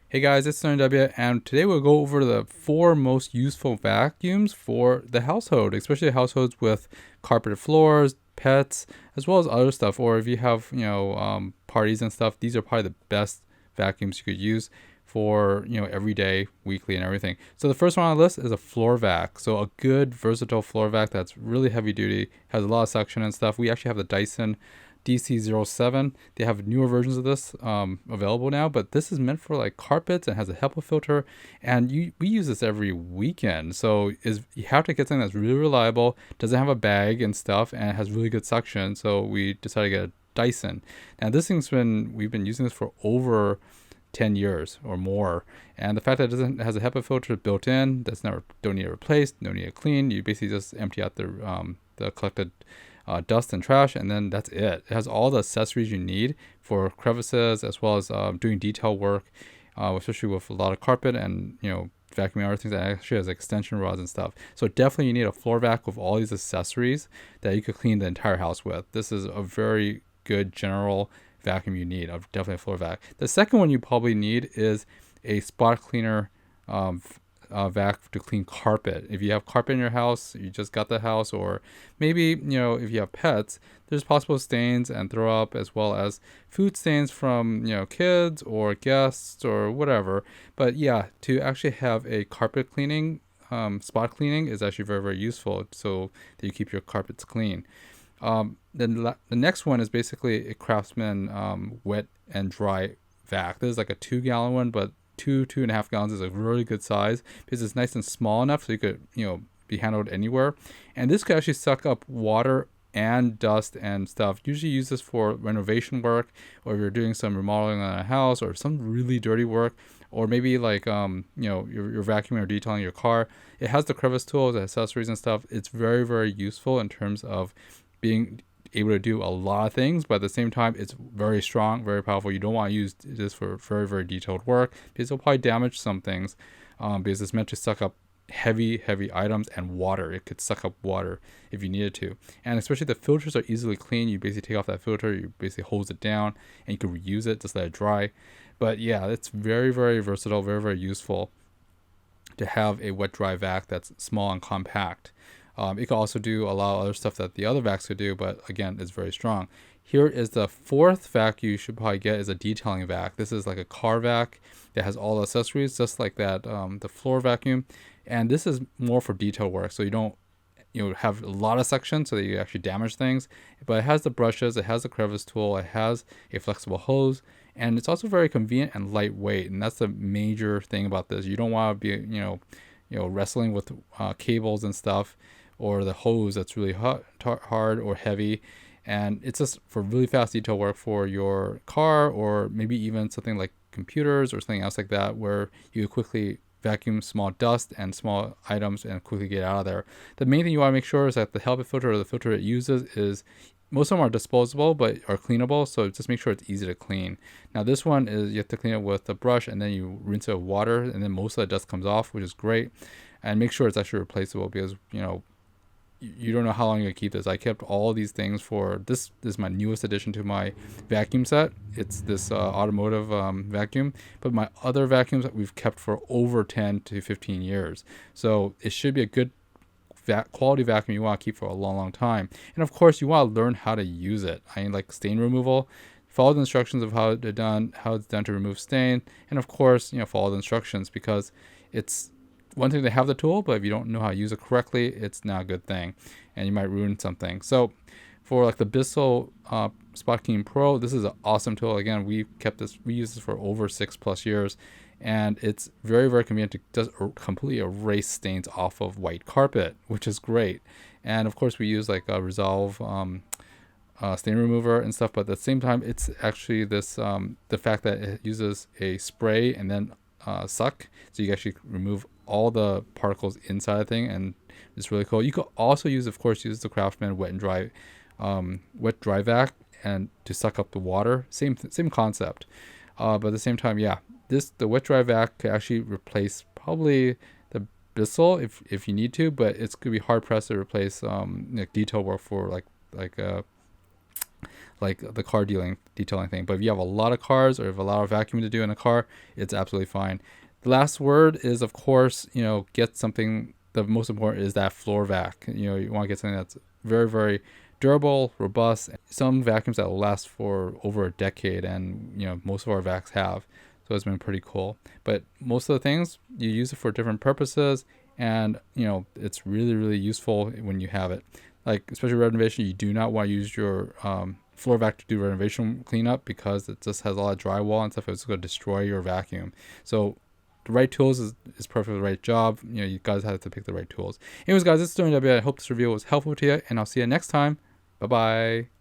Hey guys, it's SterlingW, and today we'll go over the 4 most useful vacuums for the household, especially households with carpeted floors, pets, as well as other stuff. Or if you have, parties and stuff, these are probably the best vacuums you could use for, every day, weekly, and everything. So the first one on the list is a floor vac. So a good, versatile floor vac that's really heavy duty, has a lot of suction and stuff. We actually have the Dyson Dc-07. They have newer versions of this available now, but this is meant for like carpets and has a HEPA filter. And we use this every weekend, so you have to get something that's really reliable, doesn't have a bag and stuff, and has really good suction. So we decided to get a Dyson. Now we've been using this for over 10 years or more, and the fact that it has a HEPA filter built in, don't need it replaced, no need to clean. You basically just empty out the collected dust and trash, and then that's it. It has all the accessories you need for crevices, as well as doing detail work, especially with a lot of carpet and vacuuming other things. That actually has extension rods and stuff. So definitely you need a floor vac with all these accessories that you could clean the entire house with. This is a very good general vacuum you need. Definitely a floor vac. The second one you probably need is a spot cleaner vac to clean carpet. If you have carpet in your house, you just got the house, or maybe if you have pets, there's possible stains and throw up, as well as food stains from kids or guests or whatever. But yeah, to actually have a carpet cleaning spot cleaning is actually very, very useful, so that you keep your carpets clean. Then the next one is basically a Craftsman wet and dry vac. This is like a 2 gallon one, but 2.5 gallons is a really good size because it's nice and small enough so you could be handled anywhere. And this could actually suck up water and dust and stuff. Usually use this for renovation work, or if you're doing some remodeling on a house or some really dirty work, or maybe like you're vacuuming or detailing your car. It has the crevice tools, the accessories and stuff. It's very, very useful in terms of being able to do a lot of things, but at the same time it's very strong, very powerful. You don't want to use this for very, very detailed work because it'll probably damage some things, because it's meant to suck up heavy items and water. It could suck up water if you needed to. And especially the filters are easily clean. You basically take off that filter, you basically hose it down, and you can reuse it, just let it dry. But yeah, it's very, very versatile, very, very useful to have a wet dry vac that's small and compact. It can also do a lot of other stuff that the other vacs could do, but again, it's very strong. Here is the fourth vac you should probably get, is a detailing vac. This is like a car vac that has all the accessories, just like that, the floor vacuum. And this is more for detail work, so you don't have a lot of sections so that you actually damage things. But it has the brushes, it has the crevice tool, it has a flexible hose, and it's also very convenient and lightweight. And that's the major thing about this. You don't want to be wrestling with cables and stuff, or the hose that's really hard or heavy. And it's just for really fast detail work for your car, or maybe even something like computers or something else like that, where you quickly vacuum small dust and small items and quickly get out of there. The main thing you want to make sure is that the HEPA filter, or the filter it uses, is, most of them are disposable but are cleanable, so just make sure it's easy to clean. Now this one is, you have to clean it with a brush, and then you rinse it with water, and then most of the dust comes off, which is great. And make sure it's actually replaceable, because you don't know how long you'll keep this. I kept all these things for this. This is my newest addition to my vacuum set. It's this automotive vacuum, but my other vacuums that we've kept for over 10 to 15 years. So it should be a good quality vacuum you want to keep for a long, long time. And of course, you want to learn how to use it. I mean, like stain removal. Follow the instructions of how it's done to remove stain, and of course, follow the instructions, because it's one thing to have the tool, but if you don't know how to use it correctly, it's not a good thing, and you might ruin something. So for like the Bissell Spot Clean Pro, this is an awesome tool. Again, we use this for over 6+ years, and it's very, very convenient to just completely erase stains off of white carpet, which is great. And of course, we use like a Resolve stain remover and stuff, but at the same time, it's actually this the fact that it uses a spray and then suck, so you can actually remove all the particles inside the thing, and it's really cool. You could also use the Craftsman wet dry vac, and to suck up the water. Same concept, but at the same time, yeah, the wet dry vac could actually replace probably the Bissell if you need to, but it's gonna be hard pressed to replace like detail work for like like the car detailing thing. But if you have a lot of cars or if you have a lot of vacuuming to do in a car, it's absolutely fine. The last word is, of course, get something. The most important is that floor vac. You want to get something that's very, very durable, robust. Some vacuums that will last for over a decade, and most of our vacs have. So it's been pretty cool. But most of the things, you use it for different purposes, and it's really, really useful when you have it. Like, especially renovation, you do not want to use your floor vac to do renovation cleanup, because it just has a lot of drywall and stuff. It's going to destroy your vacuum. So the right tools is perfect for the right job. You guys have to pick the right tools. Anyways, guys, this is SterlingW. I hope this review was helpful to you, and I'll see you next time. Bye bye.